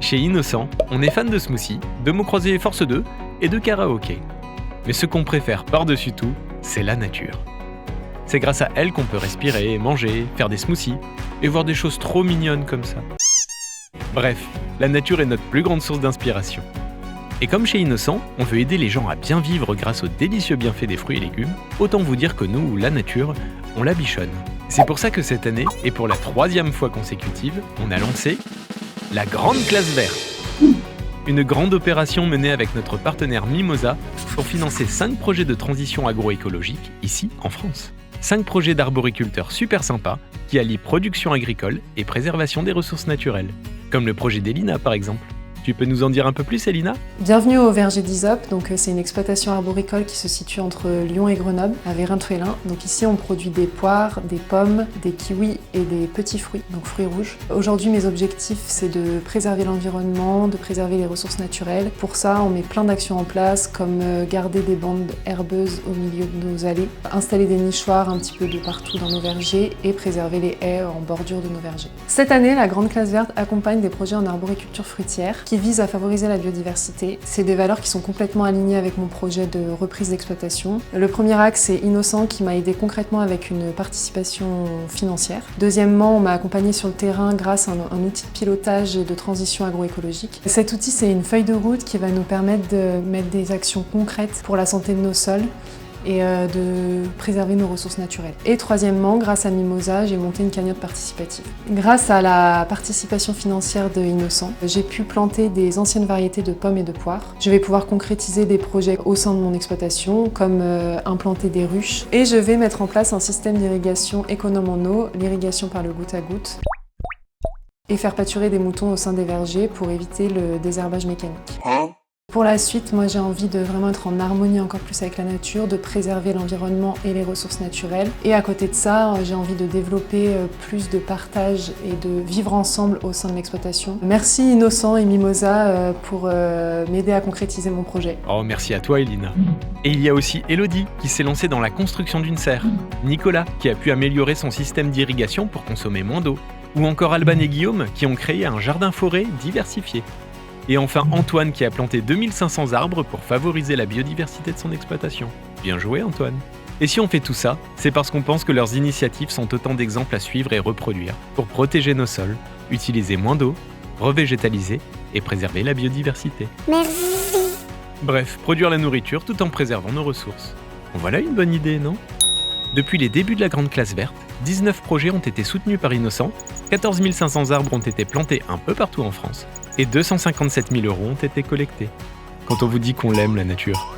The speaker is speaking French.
Chez Innocent, on est fan de smoothies, de mots croisés force 2 et de karaoké. Mais ce qu'on préfère par-dessus tout, c'est la nature. C'est grâce à elle qu'on peut respirer, manger, faire des smoothies et voir des choses trop mignonnes comme ça. Bref, la nature est notre plus grande source d'inspiration. Et comme chez Innocent, on veut aider les gens à bien vivre grâce aux délicieux bienfaits des fruits et légumes, autant vous dire que nous, la nature, on la bichonne. C'est pour ça que cette année, et pour la 3e fois consécutive, on a lancé la Grande Classe Verte. Une grande opération menée avec notre partenaire Mimosa pour financer 5 projets de transition agroécologique ici en France. 5 projets d'arboriculteurs super sympas qui allient production agricole et préservation des ressources naturelles. Comme le projet d'Elina par exemple. Tu peux nous en dire un peu plus, Elina ? Bienvenue au verger d'Isop. C'est une exploitation arboricole qui se situe entre Lyon et Grenoble, à Vérin-Thuélin. Ici, on produit des poires, des pommes, des kiwis et des petits fruits, donc fruits rouges. Aujourd'hui, mes objectifs, c'est de préserver l'environnement, de préserver les ressources naturelles. Pour ça, on met plein d'actions en place, comme garder des bandes herbeuses au milieu de nos allées, installer des nichoirs un petit peu de partout dans nos vergers et préserver les haies en bordure de nos vergers. Cette année, la Grande Classe Verte accompagne des projets en arboriculture fruitière qui visent à favoriser la biodiversité. C'est des valeurs qui sont complètement alignées avec mon projet de reprise d'exploitation. Le premier axe, c'est Innocent qui m'a aidé concrètement avec une participation financière. Deuxièmement, on m'a accompagné sur le terrain grâce à un outil de pilotage et de transition agroécologique. Cet outil, c'est une feuille de route qui va nous permettre de mettre des actions concrètes pour la santé de nos sols et de préserver nos ressources naturelles. Et troisièmement, grâce à Mimosa, j'ai monté une cagnotte participative. Grâce à la participation financière de Innocent, j'ai pu planter des anciennes variétés de pommes et de poires. Je vais pouvoir concrétiser des projets au sein de mon exploitation, comme implanter des ruches. Et je vais mettre en place un système d'irrigation économe en eau, l'irrigation par le goutte à goutte, et faire pâturer des moutons au sein des vergers pour éviter le désherbage mécanique. Pour la suite, moi j'ai envie de vraiment être en harmonie encore plus avec la nature, de préserver l'environnement et les ressources naturelles. Et à côté de ça, j'ai envie de développer plus de partage et de vivre ensemble au sein de l'exploitation. Merci Innocent et Mimosa pour m'aider à concrétiser mon projet. Oh, merci à toi Elina. Et il y a aussi Elodie qui s'est lancée dans la construction d'une serre, Nicolas qui a pu améliorer son système d'irrigation pour consommer moins d'eau, ou encore Alban et Guillaume qui ont créé un jardin-forêt diversifié. Et enfin Antoine qui a planté 2500 arbres pour favoriser la biodiversité de son exploitation. Bien joué Antoine. Et si on fait tout ça, c'est parce qu'on pense que leurs initiatives sont autant d'exemples à suivre et reproduire pour protéger nos sols, utiliser moins d'eau, revégétaliser et préserver la biodiversité. Merci. Bref, produire la nourriture tout en préservant nos ressources. Bon, voilà une bonne idée, non ? Depuis les débuts de la Grande Classe Verte, 19 projets ont été soutenus par Innocent, 14 500 arbres ont été plantés un peu partout en France, et 257 000 € ont été collectés. Quand on vous dit qu'on l'aime, la nature,